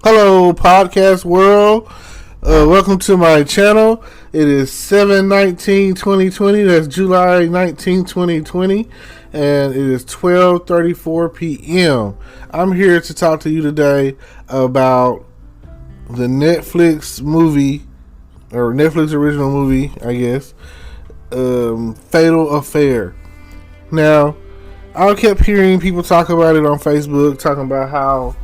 Hello, podcast world. Welcome to my channel. It is 7/19/2020. That's July 19, 2020. And it is 12:34 p.m. I'm here to talk to you today about the Netflix movie, or Netflix original movie, I guess, Fatal Affair. Now, I kept hearing people talk about it on Facebook, talking about how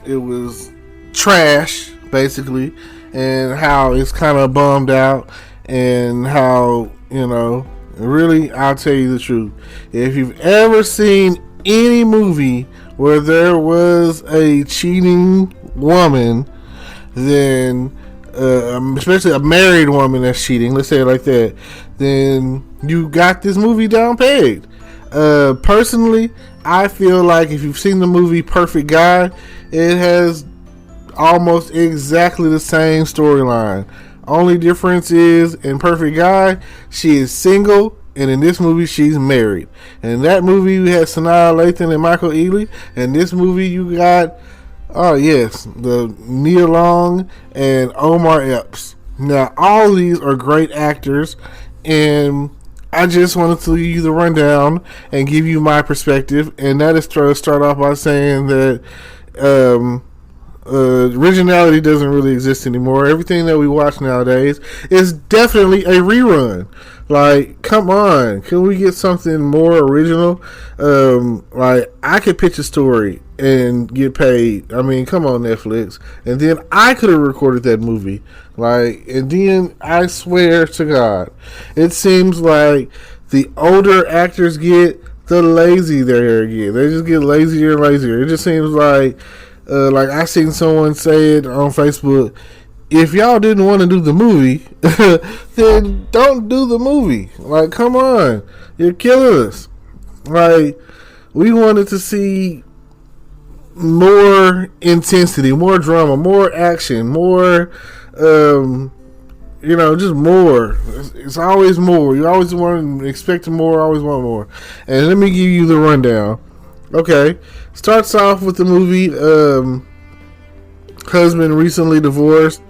it was trash, basically, and how it's kind of bummed out, and how, really, I'll tell you the truth. If you've ever seen any movie where there was a cheating woman, then, especially a married woman that's cheating, let's say it like that, then you got this movie down pegged. Personally, I feel like if you've seen the movie Perfect Guy, it has almost exactly the same storyline. Only difference is, in Perfect Guy, she is single, and in this movie, she's married. And in that movie, you had Sanaa Lathan and Michael Ealy. In this movie, you got, the Nia Long and Omar Epps. Now, all these are great actors, and I just wanted to give you the rundown and give you my perspective, and that is to start off by saying that originality doesn't really exist anymore. Everything that we watch nowadays is definitely a rerun. Like, come on, can we get something more original? I could pitch a story and get paid. I mean, come on, Netflix. And then I could have recorded that movie. And then I swear to God, it seems like the older actors get, the lazy they get. They just get lazier and lazier. It just seems like I seen someone say it on Facebook, if y'all didn't want to do the movie, then don't do the movie. Like, come on. You're killing us. Like, we wanted to see more intensity, more drama, more action, more, just more. It's always more. You always want to expect more, always want more. And let me give you the rundown. Okay. Starts off with the movie, husband recently divorced,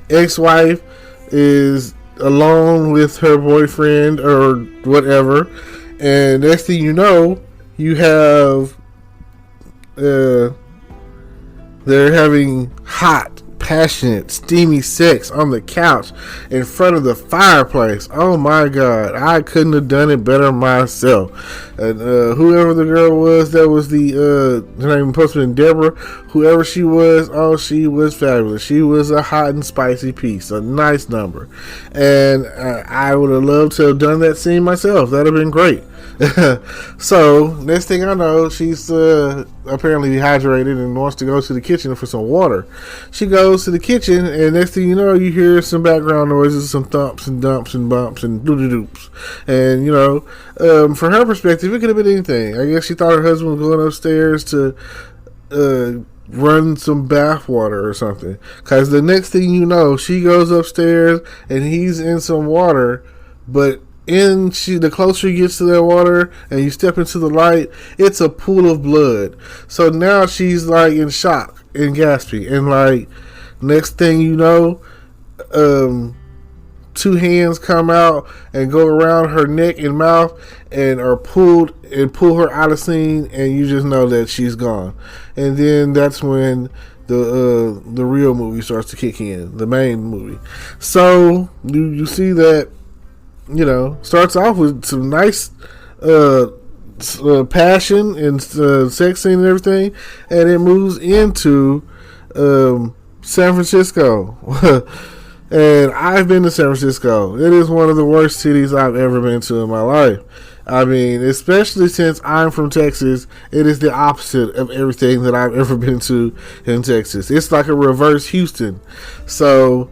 ex-wife is alone with her boyfriend or whatever, and next thing you know, you have they're having hot, passionate, steamy sex on the couch in front of the fireplace. Oh my God, I couldn't have done it better myself. And whoever the girl was, that was her name was supposed to be Deborah. Whoever she was, she was fabulous. She was a hot and spicy piece, a nice number. And I would have loved to have done that scene myself. That'd have been great. So next thing I know, she's apparently dehydrated and wants to go to the kitchen for some water. She goes to the kitchen, and next thing you know, you hear some background noises, some thumps and dumps and bumps and doo-doo-doops. And from her perspective, it could have been anything. I guess she thought her husband was going upstairs to run some bath water or something, because the next thing you know, she goes upstairs and he's in some water, but the closer you get to that water and you step into the light, it's a pool of blood. So now she's like in shock and gasping, and next thing you know, two hands come out and go around her neck and mouth and are pulled and pull her out of scene, and you just know that she's gone. And then that's when the real movie starts to kick in, the main movie. So you see that, starts off with some nice passion and sex scene and everything, and it moves into San Francisco. And I've been to San Francisco. It is one of the worst cities I've ever been to in my life. I mean, especially since I'm from Texas, it is the opposite of everything that I've ever been to in Texas. It's like a reverse Houston. So,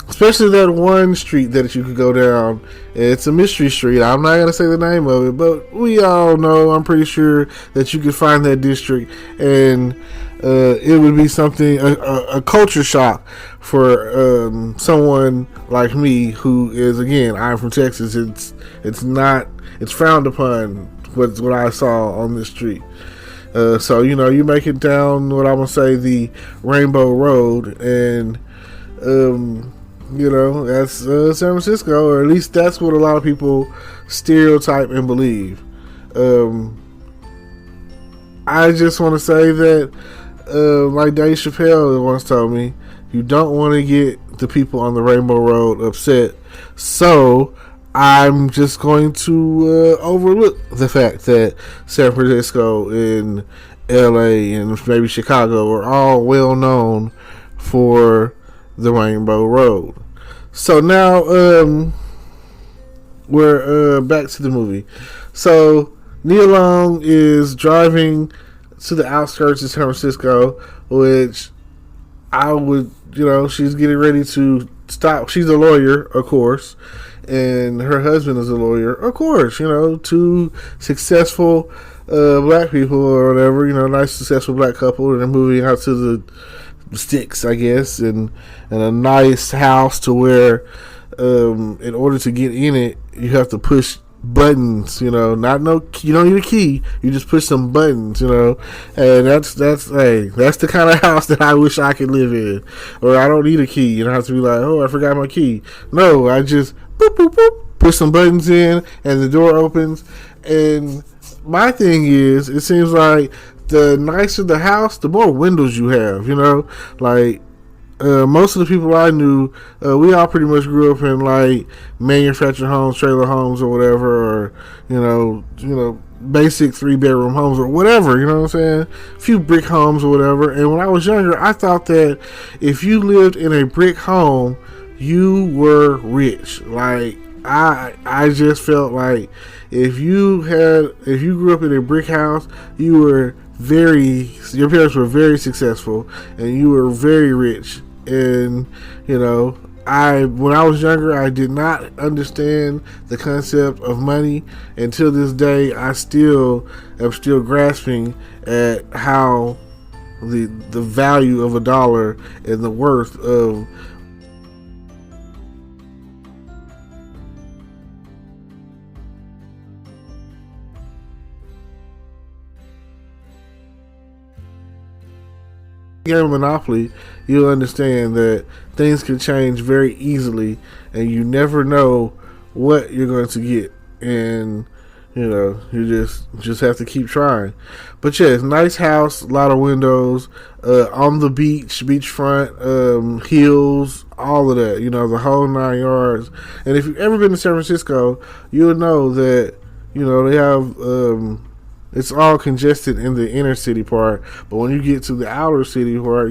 especially that one street that you could go down. It's a mystery street. I'm not going to say the name of it, but we all know, I'm pretty sure that you could find that district, and it would be something, a culture shock for someone like me who is, again, I'm from Texas. It's frowned upon what I saw on this street. So you make it down what I'm gonna say the Rainbow Road, and that's San Francisco, or at least that's what a lot of people stereotype and believe. I just want to say that, like Dave Chappelle once told me, you don't want to get the people on the Rainbow Road upset. So I'm just going to overlook the fact that San Francisco and LA and maybe Chicago are all well known for the Rainbow Road. So now we're back to the movie. So Nia Long is driving to the outskirts of San Francisco, which I would, she's getting ready to stop. She's a lawyer, of course, and her husband is a lawyer, of course. Two successful black people or whatever. Nice successful black couple, and they're moving out to the sticks, I guess, and a nice house to where, in order to get in it, you have to push buttons. You don't need a key. You just push some buttons. And that's the kind of house that I wish I could live in. Or I don't need a key. You don't have to be like, oh, I forgot my key. No, I just boop boop boop, push some buttons in, and the door opens. And my thing is, it seems like the nicer the house, the more windows you have. Most of the people I knew, we all pretty much grew up in like manufactured homes, trailer homes, or whatever, or basic 3-bedroom homes or whatever. You know what I'm saying? A few brick homes or whatever. And when I was younger, I thought that if you lived in a brick home, you were rich. Like I just felt like if you grew up in a brick house, your parents were very successful and you were very rich. And when I was younger, I did not understand the concept of money. Until this day, I am still grasping at how the value of a dollar and the worth of game of Monopoly. You'll understand that things can change very easily, and you never know what you're going to get, and you just have to keep trying. But yeah, it's a nice house, a lot of windows, on the beachfront, hills, all of that. The whole 9 yards. And if you've ever been to San Francisco, you'll know that they have. It's all congested in the inner city part, but when you get to the outer city part,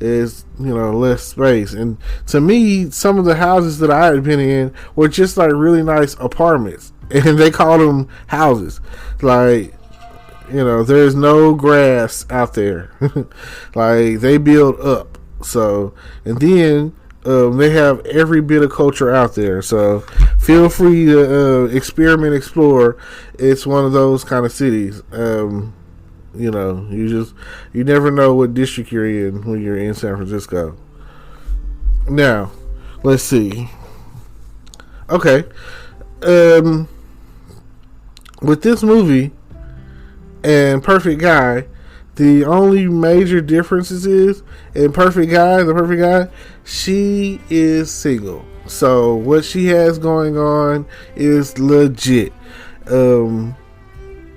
is less space. And to me, some of the houses that I had been in were just like really nice apartments, and they call them houses. Like, there's no grass out there. Like, they build up. So, and then they have every bit of culture out there, so feel free to experiment, explore. It's one of those kind of cities. You never know what district you're in when you're in San Francisco. Now, let's see. Okay, with this movie and Perfect Guy, the only major differences is in the Perfect Guy, she is single. So what she has going on is legit.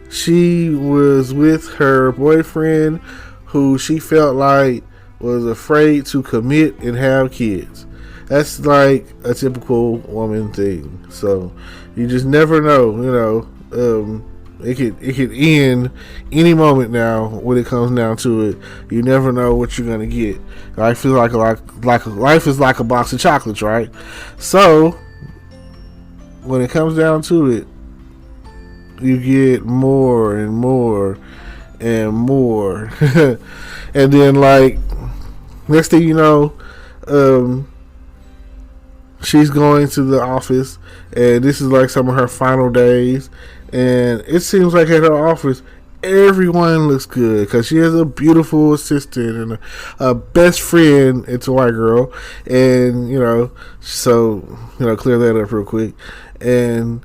She was with her boyfriend, who she felt like was afraid to commit and have kids. That's like a typical woman thing. So you just never know, It could end any moment now. When it comes down to it, you never know what you're gonna get. Life is like a box of chocolates, right? So when it comes down to it, you get more and more and more, and then like next thing you know, she's going to the office, and this is like some of her final days. And it seems like at her office, everyone looks good because she has a beautiful assistant and a best friend. It's a white girl, and clear that up real quick. And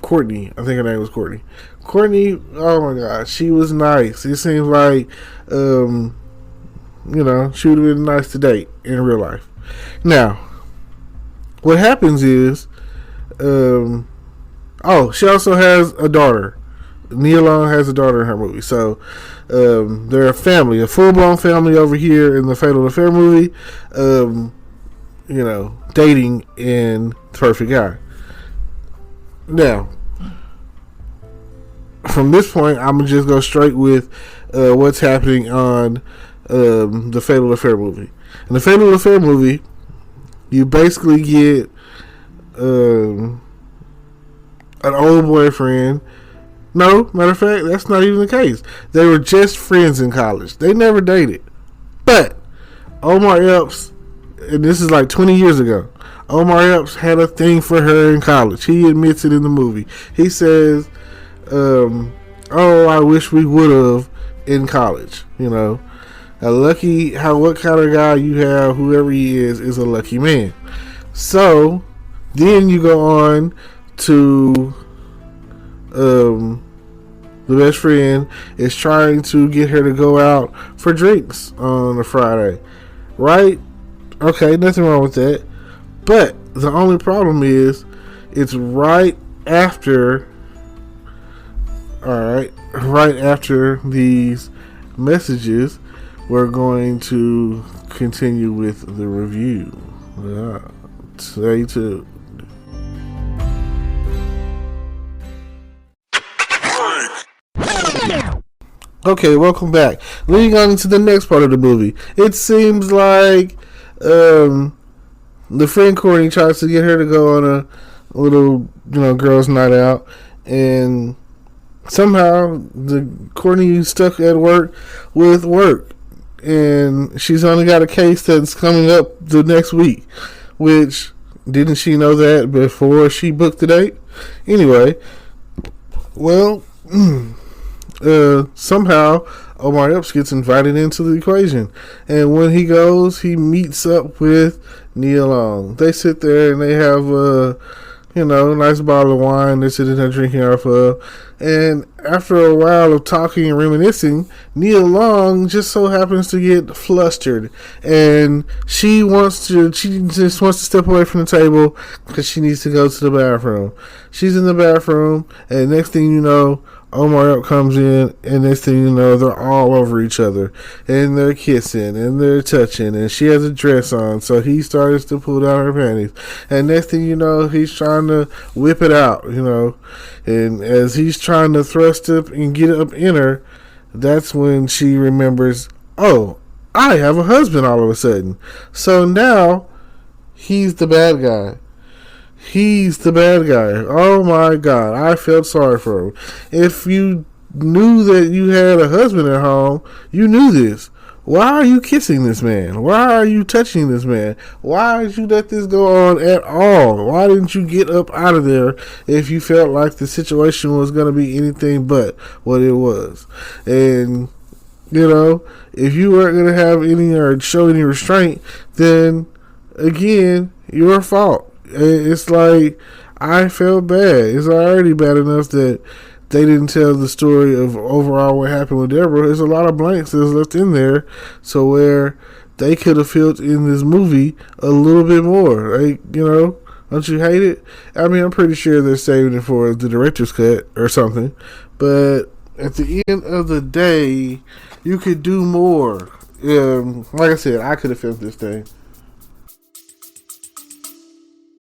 Courtney. I think her name was Courtney. Courtney, oh my God, she was nice. It seems like, she would have been nice to date in real life. Now, what happens is, she also has a daughter. Nia Long has a daughter in her movie. So, they're a family, a full-blown family over here in the Fatal Affair movie. Dating in The Perfect Guy. Now, from this point, I'm going to just go straight with what's happening on the Fatal Affair movie. In the Fatal Affair movie, you basically get an old boyfriend. No, matter of fact, that's not even the case. They were just friends in college. They never dated. But Omar Epps, and this is like 20 years ago, Omar Epps had a thing for her in college. He admits it in the movie. He says, I wish we would have in college. What kind of guy you have, whoever he is a lucky man. So, then you go on to, the best friend is trying to get her to go out for drinks on a Friday. Right? Okay, nothing wrong with that. But the only problem is it's right after these messages we're going to continue with the review. Stay tuned. Okay, welcome back. Leading on to the next part of the movie. It seems like the friend Courtney tries to get her to go on a little, girls' night out, and somehow Courtney's stuck at work with work, and she's only got a case that's coming up the next week. Which, didn't she know that before she booked the date? Anyway, well. Somehow Omar Epps gets invited into the equation, and when he goes, he meets up with Nia Long. They sit there and they have a nice bottle of wine they're sitting there drinking off of, and after a while of talking and reminiscing, Nia Long just so happens to get flustered, and she just wants to step away from the table because she needs to go to the bathroom. She's in the bathroom, and next thing you know, Omar Epps comes in, and next thing you know, they're all over each other, and they're kissing, and they're touching, and she has a dress on, so he starts to pull down her panties, and next thing you know, he's trying to whip it out, and as he's trying to thrust up and get up in her, that's when she remembers, oh, I have a husband all of a sudden. So now, he's the bad guy. He's the bad guy. Oh my God. I felt sorry for him. If you knew that you had a husband at home, you knew this. Why are you kissing this man? Why are you touching this man? Why did you let this go on at all? Why didn't you get up out of there if you felt like the situation was going to be anything but what it was? And, if you weren't going to have any or show any restraint, then, again, your fault. It's like, I felt bad. It's already bad enough that they didn't tell the story of overall what happened with Deborah. There's a lot of blanks that's left in there, so where they could have filled in this movie a little bit more. Don't you hate it? I mean, I'm pretty sure they're saving it for the director's cut or something, but at the end of the day, you could do more. Like I said, I could have filmed this thing.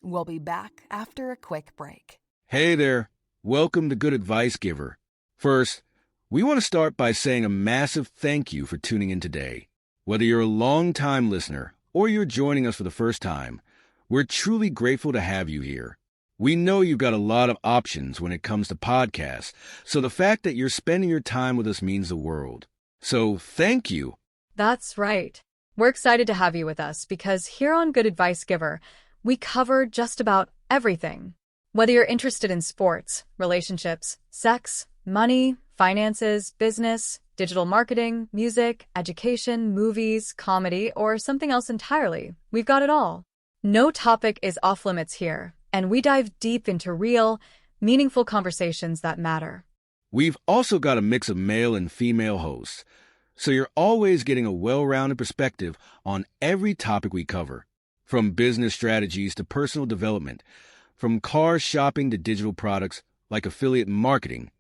We'll be back after a quick break. Hey there. Welcome to Good Advice Giver. First, we want to start by saying a massive thank you for tuning in today. Whether you're a long-time listener or you're joining us for the first time, we're truly grateful to have you here. We know you've got a lot of options when it comes to podcasts, so the fact that you're spending your time with us means the world. So thank you. That's right. We're excited to have you with us because here on Good Advice Giver, we cover just about everything. Whether you're interested in sports, relationships, sex, money, finances, business, digital marketing, music, education, movies, comedy, or something else entirely, we've got it all. No topic is off limits here, and we dive deep into real, meaningful conversations that matter. We've also got a mix of male and female hosts, so you're always getting a well-rounded perspective on every topic we cover, from business strategies to personal development, from car shopping to digital products like affiliate marketing.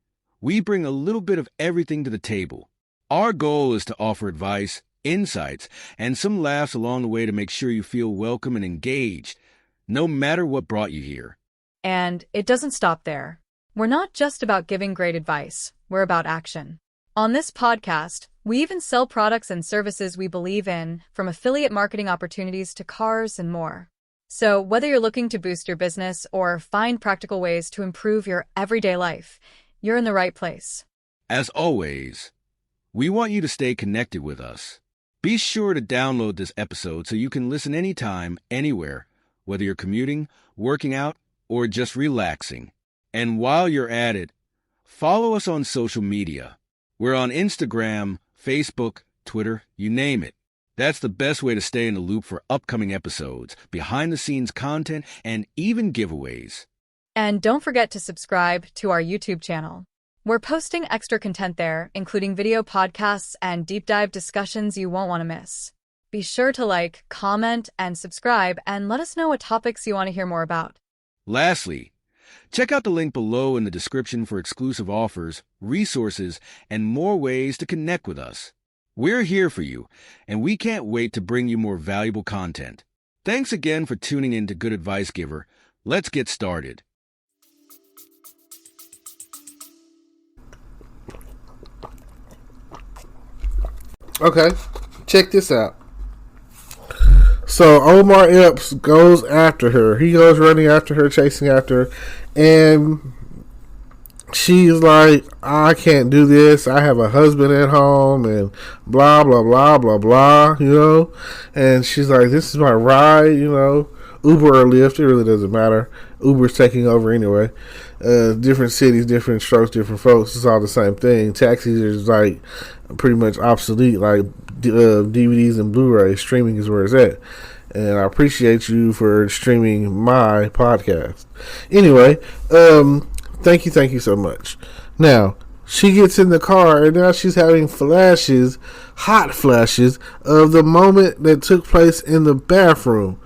We bring a little bit of everything to the table. Our goal is to offer advice, insights, and some laughs along the way to make sure you feel welcome and engaged, no matter what brought you here. And it doesn't stop there. We're not just about giving great advice, we're about action. On this podcast, we even sell products and services we believe in, from affiliate marketing opportunities to cars and more. So whether you're looking to boost your business or find practical ways to improve your everyday life, you're in the right place. As always, we want you to stay connected with us. Be sure to download this episode so you can listen anytime, anywhere, whether you're commuting, working out, or just relaxing. And while you're at it, follow us on social media. We're on Instagram, Facebook, Twitter, you name it. That's the best way to stay in the loop for upcoming episodes, behind-the-scenes content, and even giveaways. And don't forget to subscribe to our YouTube channel. We're posting extra content there, including video podcasts and deep dive discussions you won't want to miss. Be sure to like, comment, and subscribe, and let us know what topics you want to hear more about. Lastly, check out the link below in the description for exclusive offers, resources, and more ways to connect with us. We're here for you, and we can't wait to bring you more valuable content. Thanks again for tuning in to Good Advice Giver. Let's get started. Okay, check this out. So Omar Epps goes after her. He goes running after her, chasing after her, and she's like, I can't do this. I have a husband at home and blah, blah, blah, blah, blah, And she's like, this is my ride, Uber or Lyft, it really doesn't matter. Uber's taking over anyway. Different cities, different strokes, different folks. It's all the same thing. Taxis is like pretty much obsolete, like DVDs and Blu-ray. Streaming is where it's at. And I appreciate you for streaming my podcast. Anyway, thank you so much. Now, she gets in the car and now she's having flashes, hot flashes, of the moment that took place in the bathroom.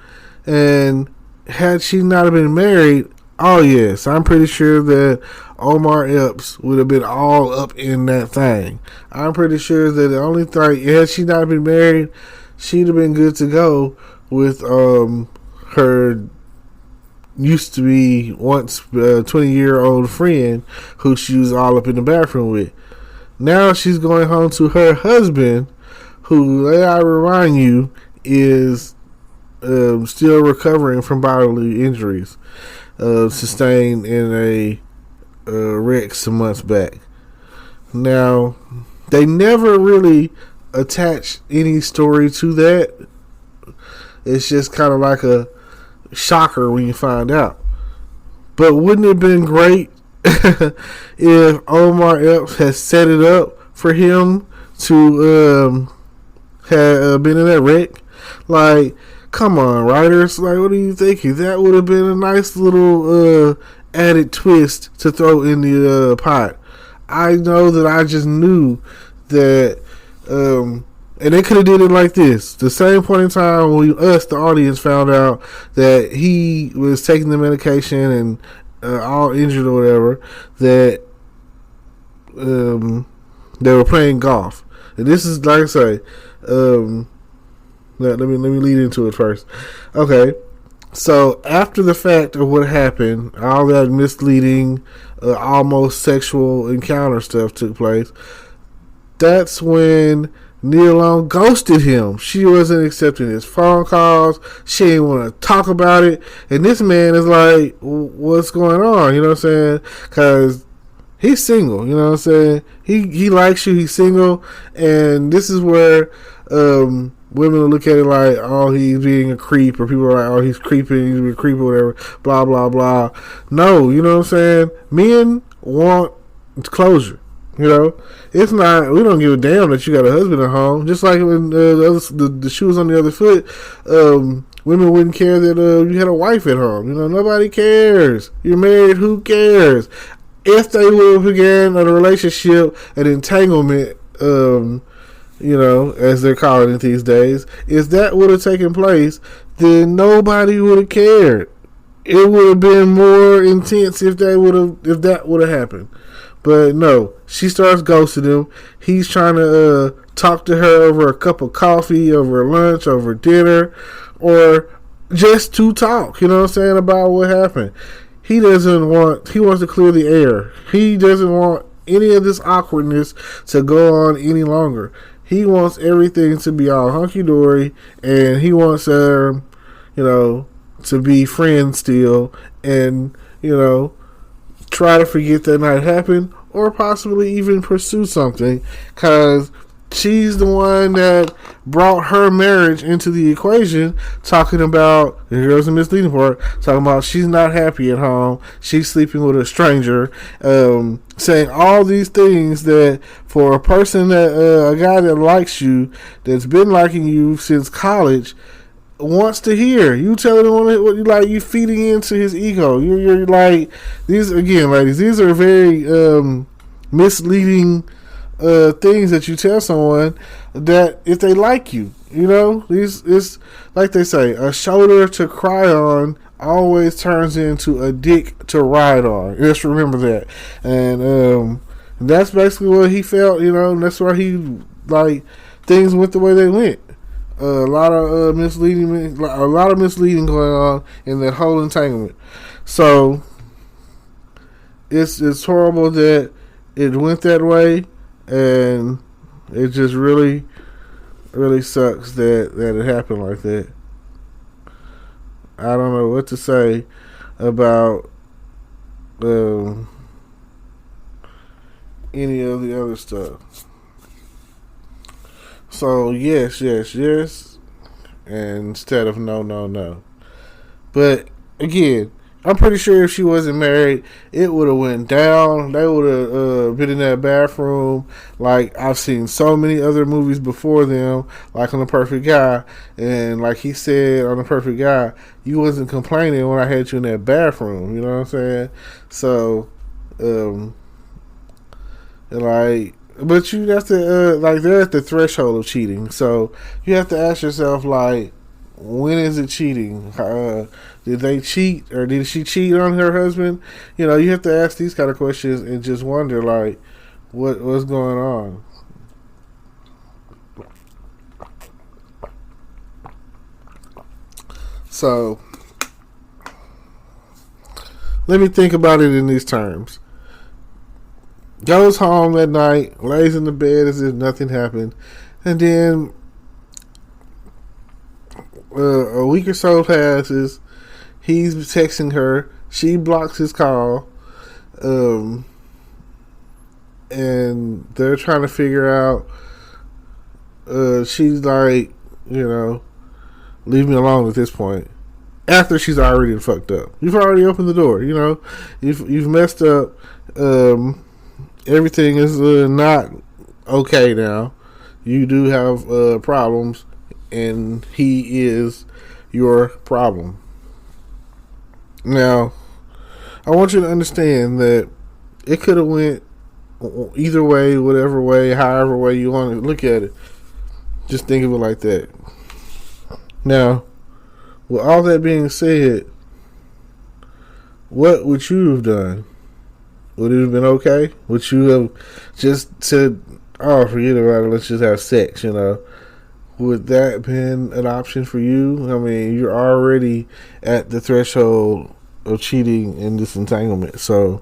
And had she not have been married, oh yes, I'm pretty sure that Omar Epps would have been all up in that thing. I'm pretty sure that the only thing, had she not been married, she'd have been good to go with her used to be once 20-year-old friend who she was all up in the bathroom with. Now she's going home to her husband, who, I remind you, is still recovering from bodily injuries sustained in a wreck some months back. Now, they never really attach any story to that. It's just kind of like a shocker when you find out. But wouldn't it have been great if Omar Epps had set it up for him to have been in that wreck? Like, come on, writers. Like, what are you thinking? That would have been a nice little added twist to throw in the pot. I know that I just knew that, and they could have did it like this. The same point in time when us, the audience, found out that he was taking the medication and all injured or whatever, that they were playing golf. And this is, like I say, let me lead into it first. Okay, so after the fact of what happened, all that misleading, almost sexual encounter stuff took place. That's when Nia Long ghosted him. She wasn't accepting his phone calls. She didn't want to talk about it. And this man is like, what's going on? You know what I'm saying? Because he's single. You know what I'm saying? He likes you. He's single. And this is where women will look at it like, oh, he's being a creep. Or people are like, oh, he's creeping. He's being a creep or whatever. Blah, blah, blah. No, you know what I'm saying? Men want closure. It's not, we don't give a damn that you got a husband at home. Just like when the shoe was on the other foot, women wouldn't care that you had a wife at home. Nobody cares. You're married. Who cares? If they would have began a relationship, an entanglement, as they're calling it these days, if that would have taken place, then nobody would have cared. It would have been more intense if that would have happened. But no, she starts ghosting him. He's trying to talk to her over a cup of coffee, over lunch, over dinner, or just to talk, about what happened. He wants to clear the air. He doesn't want any of this awkwardness to go on any longer. He wants everything to be all hunky-dory, and he wants her, to be friends still, and, try to forget that night happened, or possibly even pursue something, because she's the one that brought her marriage into the equation, talking about, here's the misleading part, talking about she's not happy at home, she's sleeping with a stranger, saying all these things that for a person a guy that likes you, that's been liking you since college, wants to hear. You telling him what you like, you feeding into his ego. You're like, these, again, ladies, these are very misleading things that you tell someone that if they like you, these, it's like they say, a shoulder to cry on always turns into a dick to ride on. Just remember that. And that's basically what he felt, and that's why he, like, things went the way they went. A lot of misleading going on in that whole entanglement. So it's horrible that it went that way, and it just really, really sucks that it happened like that. I don't know what to say about any of the other stuff. So yes, and instead of no. But again, I'm pretty sure if she wasn't married, it would have went down. They would have been in that bathroom like I've seen so many other movies before them, like on The Perfect Guy. And like he said on The Perfect Guy, you wasn't complaining when I had you in that bathroom. You know what I'm saying? So, but you have to, they're at the threshold of cheating. So you have to ask yourself, like, when is it cheating? Did they cheat, or did she cheat on her husband? You have to ask these kind of questions and just wonder, like, what's going on? So let me think about it in these terms. Goes home that night, lays in the bed as if nothing happened, and then a week or so passes. He's texting her. She blocks his call, and they're trying to figure out. She's like, leave me alone at this point. After she's already fucked up, you've already opened the door. You've messed up. Everything is not okay now. You do have problems, and he is your problem. Now, I want you to understand that it could have went either way, whatever way, however way you want to look at it. Just think of it like that. Now, with all that being said, what would you have done? Would it have been okay? Would you have just said, oh, forget about it, let's just have sex, Would that have been an option for you? I mean, you're already at the threshold of cheating in this entanglement. So,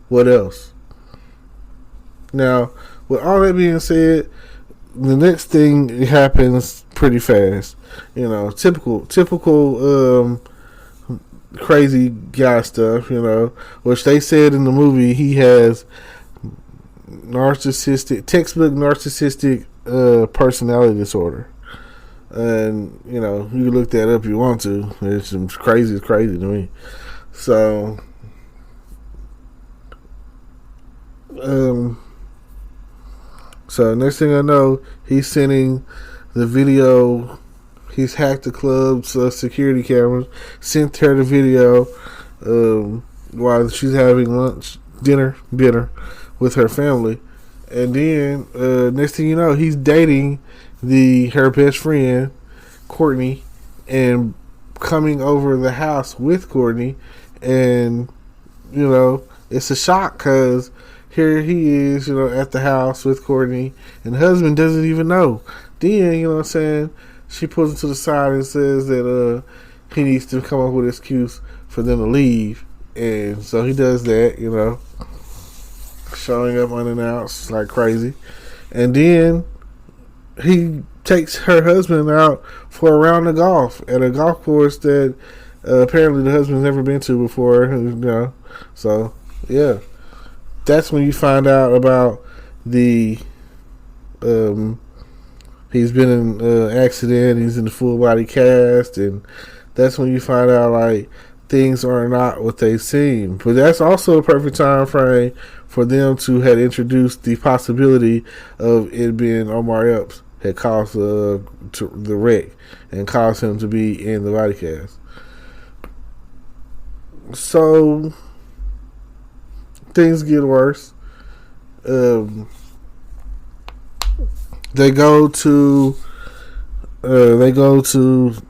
what else? Now, with all that being said, the next thing happens pretty fast. Typical crazy guy stuff, which they said in the movie he has textbook narcissistic personality disorder. And, you can look that up if you want to. It's crazy to me. So, next thing I know, he's sending the video. he's hacked the club's security cameras, sent her the video while she's having dinner with her family, and then next thing you know, he's dating her best friend, Courtney, and coming over the house with Courtney, and it's a shock because here he is, at the house with Courtney, and the husband doesn't even know. Then, you know what I'm saying, she pulls him to the side and says that he needs to come up with an excuse for them to leave. And so he does that, showing up unannounced like crazy. And then he takes her husband out for a round of golf at a golf course that apparently the husband's never been to before, So, yeah. That's when you find out about the he's been in an accident, he's in the full body cast, and that's when you find out like things are not what they seem. But that's also a perfect time frame for them to have introduced the possibility of it being Omar Epps had caused the wreck and caused him to be in the body cast. So things get worse. They go to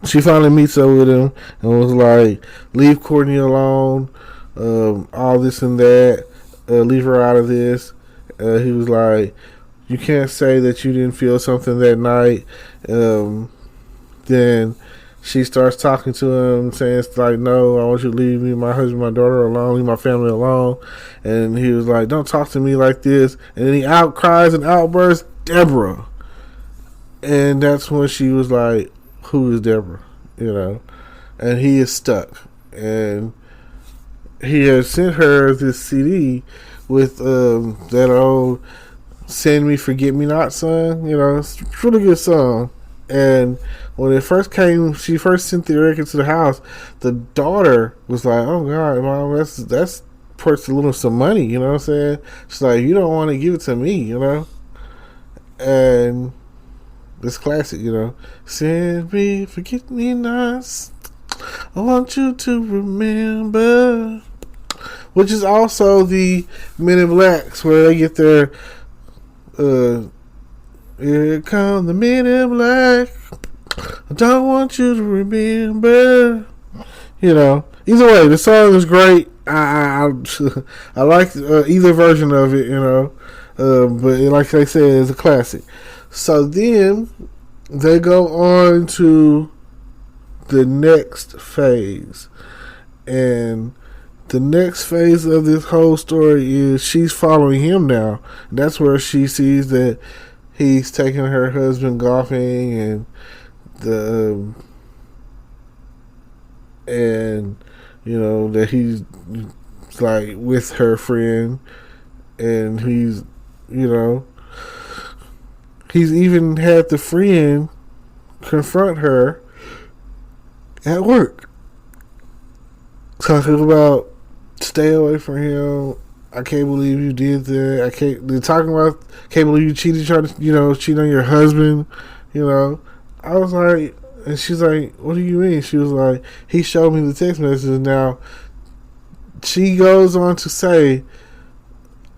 she finally meets up with him and was like, leave Courtney alone, all this and that, leave her out of this. He was like, you can't say that you didn't feel something that night. Then she starts talking to him, saying it's like, no, I want you to leave me, my husband, my daughter alone, leave my family alone. And he was like, don't talk to me like this. And then he outcries and outbursts, Deborah. And that's when she was like, who is Deborah? And he is stuck. And he has sent her this CD with that old Send Me Forget Me Not song. It's a really good song. And when it first came, she first sent the record to the house. The daughter was like, "Oh God, Mom, that's worth a little some money." You know what I'm saying? She's like, "You don't want to give it to me," And it's classic, Send me, forget me not. I want you to remember. Which is also the Men in Blacks, where they get their here come the Men in Black. I don't want you to remember. Either way, the song is great. I like either version of it. But like I said, it's a classic. So then they go on to the next phase, and the next phase of this whole story is she's following him now. That's where she sees that he's taking her husband golfing, and that he's like with her friend, and he's even had the friend confront her at work, talking about stay away from him. I can't believe you did that. Can't believe you cheated, trying to, cheat on your husband. I was like, and she's like, what do you mean? She was like, he showed me the text messages. Now, she goes on to say,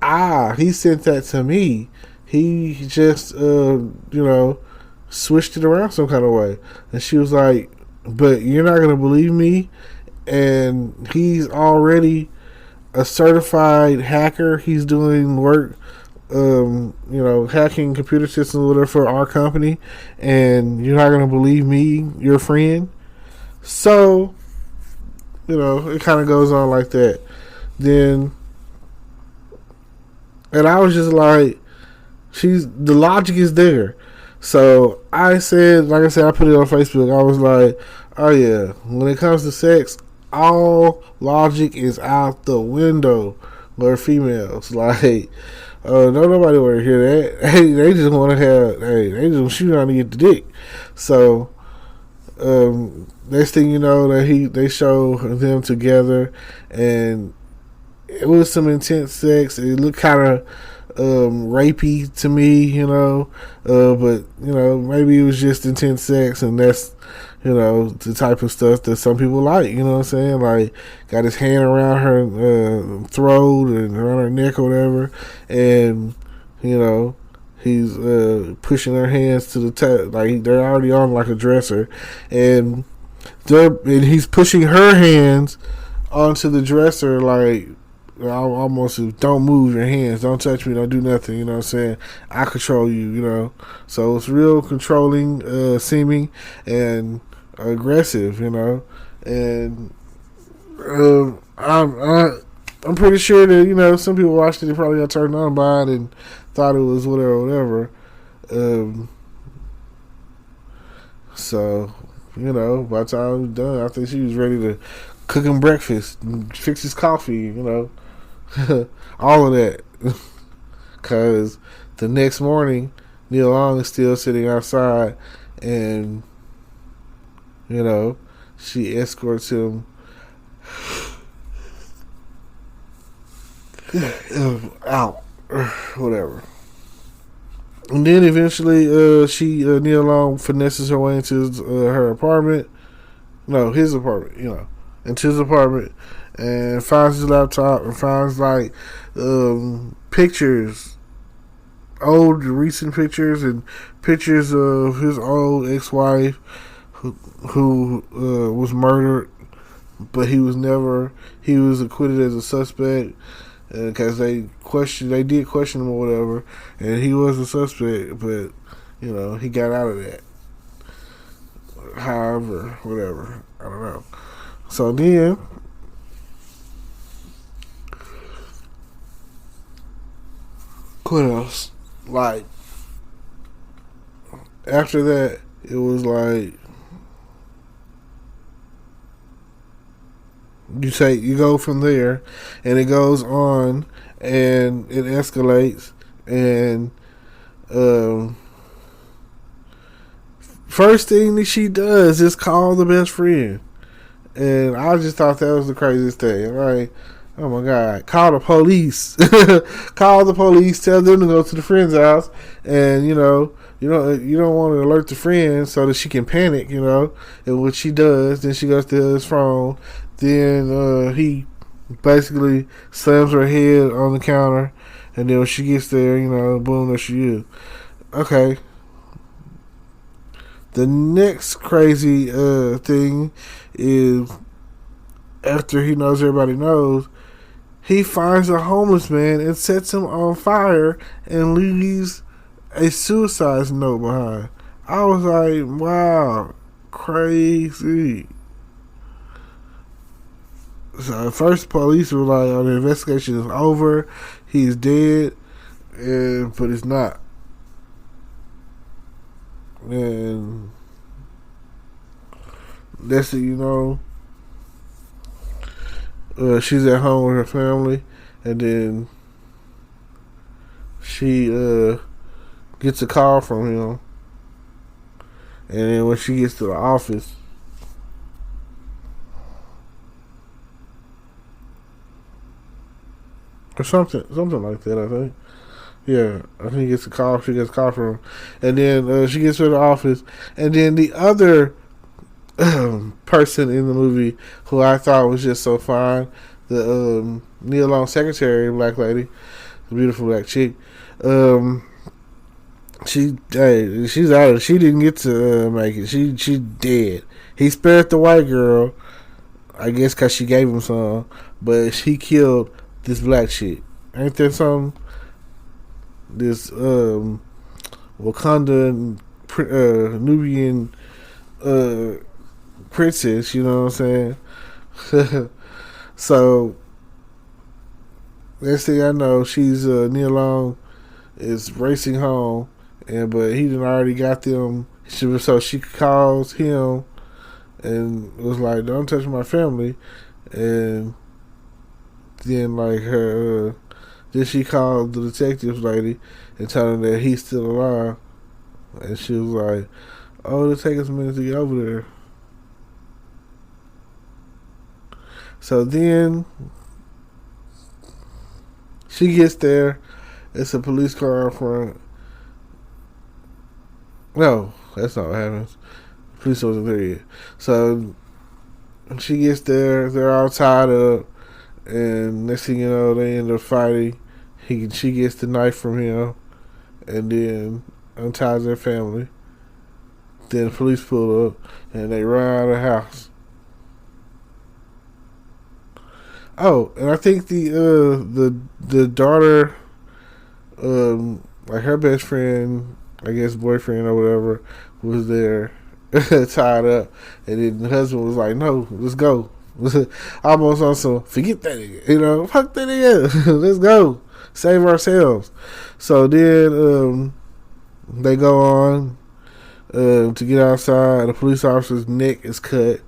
he sent that to me. He just, switched it around some kind of way. And she was like, but you're not going to believe me. And he's already a certified hacker. He's doing work, hacking computer systems or whatever for our company. And you're not going to believe me, your friend. So, it kind of goes on like that. Then, and I was just like, the logic is there. So I said, like I said, I put it on Facebook. I was like, oh yeah, when it comes to sex, all logic is out the window for females. Like, don't nobody want to hear that. Hey, they just want to they just shoot on to get the dick. So, next thing you know, they show them together, and it was some intense sex. It looked kind of rapey to me, but maybe it was just intense sex, and that's the type of stuff that some people like. You know what I'm saying? Like, got his hand around her throat and around her neck or whatever, and he's pushing her hands to the top, like they're already on like a dresser, and he's pushing her hands onto the dresser, like almost, don't move your hands, don't touch me, don't do nothing, you know what I'm saying? I control you, So it's real controlling, seeming, and aggressive, and I'm pretty sure that some people watched it, they probably got turned on by it and thought it was whatever. So by the time it was done, I think she was ready to cook him breakfast, fix his coffee, all of that. Because the next morning, Neil Long is still sitting outside, and she escorts him out, whatever. And then eventually, Neil Long finesses her way into her apartment. No, his apartment, into his apartment, and finds his laptop and finds like pictures, old recent pictures, and pictures of his old ex-wife who was murdered, but he was acquitted as a suspect because they did question him or whatever, and he was a suspect, but he got out of that. However, whatever, I don't know. So then, what else? Like, after that, it was like you go from there, and it goes on, and it escalates, and first thing that she does is call the best friend, and I just thought that was the craziest thing. Like, oh my God, call the police. Call the police, tell them to go to the friend's house, and you don't want to alert the friend so that she can panic, and what she does, then she goes to his phone, then he basically slams her head on the counter, and then when she gets there, boom, there she is. Okay. The next crazy thing is, after he knows everybody knows, he finds a homeless man and sets him on fire and leaves a suicide note behind. I was like, wow, crazy. So at first, police were like, "Oh, the investigation is over. He's dead," but it's not. And that's it, she's at home with her family, and then she gets a call from him, and then when she gets to the office, or something like that, I think. Yeah, I think she gets a call from him, and then she gets to the office, and then the other person in the movie who I thought was just so fine, the Neil Long secretary, black lady, the beautiful black chick, she's out of. She didn't get to make it. She dead. He spared the white girl, I guess, because she gave him some, but he killed this black chick. Ain't that something? This Wakanda Nubian princess, you know what I'm saying? So next thing I know, she's Neil Long is racing home, but he done already got them. So she calls him and was like, "Don't touch my family," and then then she called the detective lady and told him that he's still alive, and she was like, "Oh, it'll take us a minute to get over there." So then she gets there, It's a police car in front. No, that's not what happens. The police wasn't there yet. So she gets there. They're all tied up, and next thing you know, they end up fighting. She gets the knife from him, and then unties their family. Then the police pull up, and they run out of the house. Oh, and I think the daughter, like her best friend, I guess boyfriend or whatever, was there tied up, and then the husband was like, "No, let's go." Almost on some forget that nigga, fuck that nigga, let's go, save ourselves. So then they go on to get outside. The police officer's neck is cut.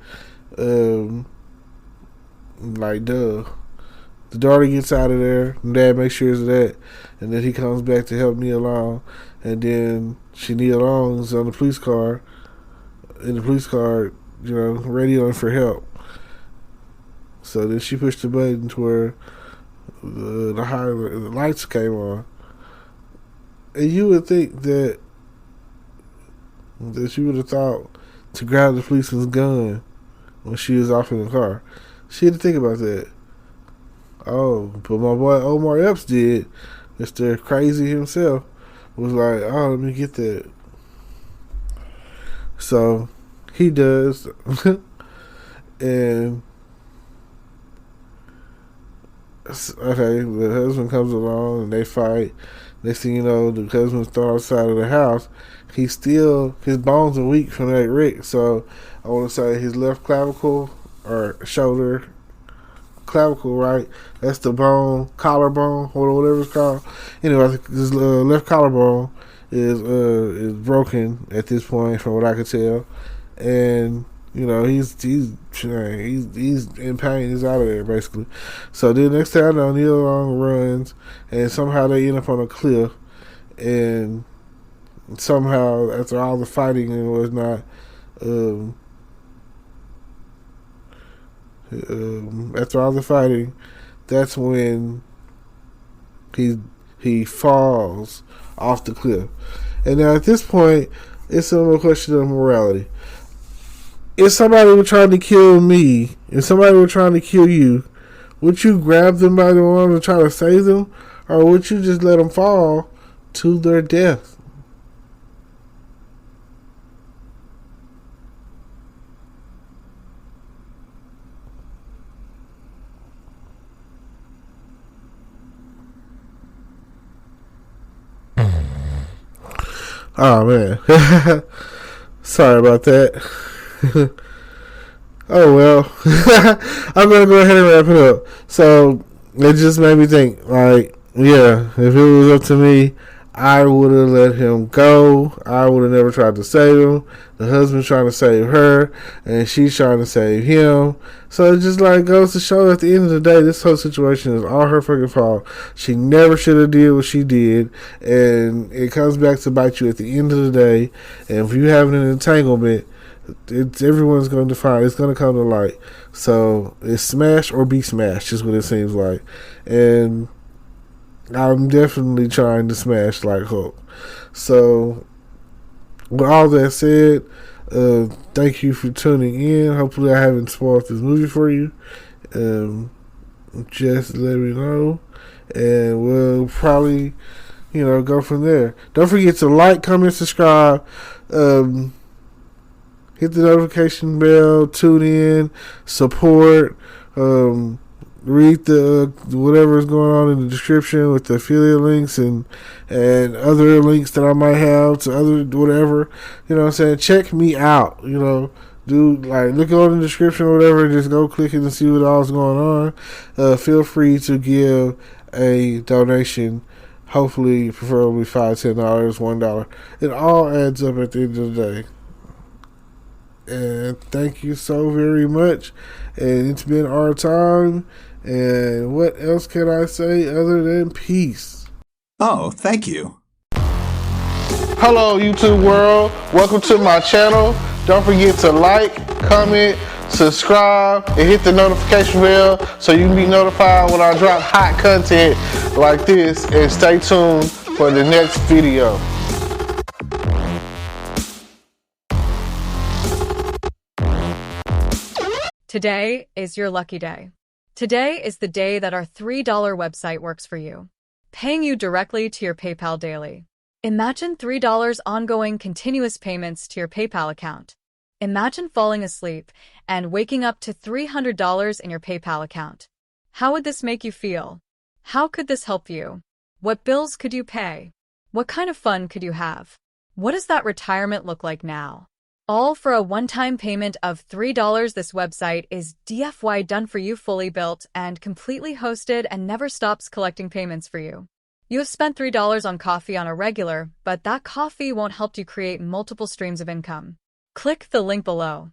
Like, duh. The daughter gets out of there. And dad makes sure of that. And then he comes back to help Nia Long. And then Nia Long's on the police car. In the police car, radioing for help. So then she pushed the button to where the lights came on. And you would think that she would have thought to grab the policeman's gun when she was off in the car. She had to think about that. Oh, but my boy Omar Epps did. Mr. Crazy himself was like, oh, let me get that. So he does. And okay, the husband comes along and they fight. Next thing you know, the husband's thrown outside of the house. His bones are weak from that wreck. So I want to say his left clavicle or shoulder clavicle, right? That's the bone, collarbone, or whatever it's called. Anyway, I think his left collarbone is broken at this point, from what I could tell, and he's in pain. He's out of there basically. So then next time I know, Nia Long runs, and somehow they end up on a cliff, and somehow after all the fighting and whatnot, after all the fighting, that's when he falls off the cliff. And now at this point, it's a question of morality. If somebody were trying to kill me, if somebody were trying to kill you, would you grab them by the arm and try to save them, or would you just let them fall to their death? Oh man, sorry about that. Oh well, I'm gonna go ahead and wrap it up. So it just made me think, like, yeah, if it was up to me, I would have let him go. I would have never tried to save him. The husband's trying to save her, and she's trying to save him. So it just like goes to show, at the end of the day, this whole situation is all her fucking fault. She never should have did what she did, and it comes back to bite you at the end of the day. And if you have an entanglement, everyone's going to find, it's going to come to light. So it's smash or be smashed is what it seems like. And I'm definitely trying to smash like Hulk. So with all that said, thank you for tuning in. Hopefully I haven't spoiled this movie for you. Just let me know, and we'll probably go from there. Don't forget to like, comment, subscribe, hit the notification bell, tune in, support, read the whatever is going on in the description with the affiliate links and other links that I might have to other whatever. You know what I'm saying? Check me out. Do look on the description or whatever, just go click it and see what all's going on. Feel free to give a donation. Hopefully, preferably $5, $10, $1. It all adds up at the end of the day. And thank you so very much. And it's been our time. And what else can I say other than peace? Oh, thank you. Hello, YouTube world. Welcome to my channel. Don't forget to like, comment, subscribe, and hit the notification bell so you can be notified when I drop hot content like this, and stay tuned for the next video. Today is your lucky day. Today is the day that our $3 website works for you, paying you directly to your PayPal daily. Imagine $3 ongoing continuous payments to your PayPal account. Imagine falling asleep and waking up to $300 in your PayPal account. How would this make you feel? How could this help you? What bills could you pay? What kind of fun could you have? What does that retirement look like now? All for a one-time payment of $3. This website is DFY done for you, fully built and completely hosted, and never stops collecting payments for you. You have spent $3 on coffee on a regular, but that coffee won't help you create multiple streams of income. Click the link below.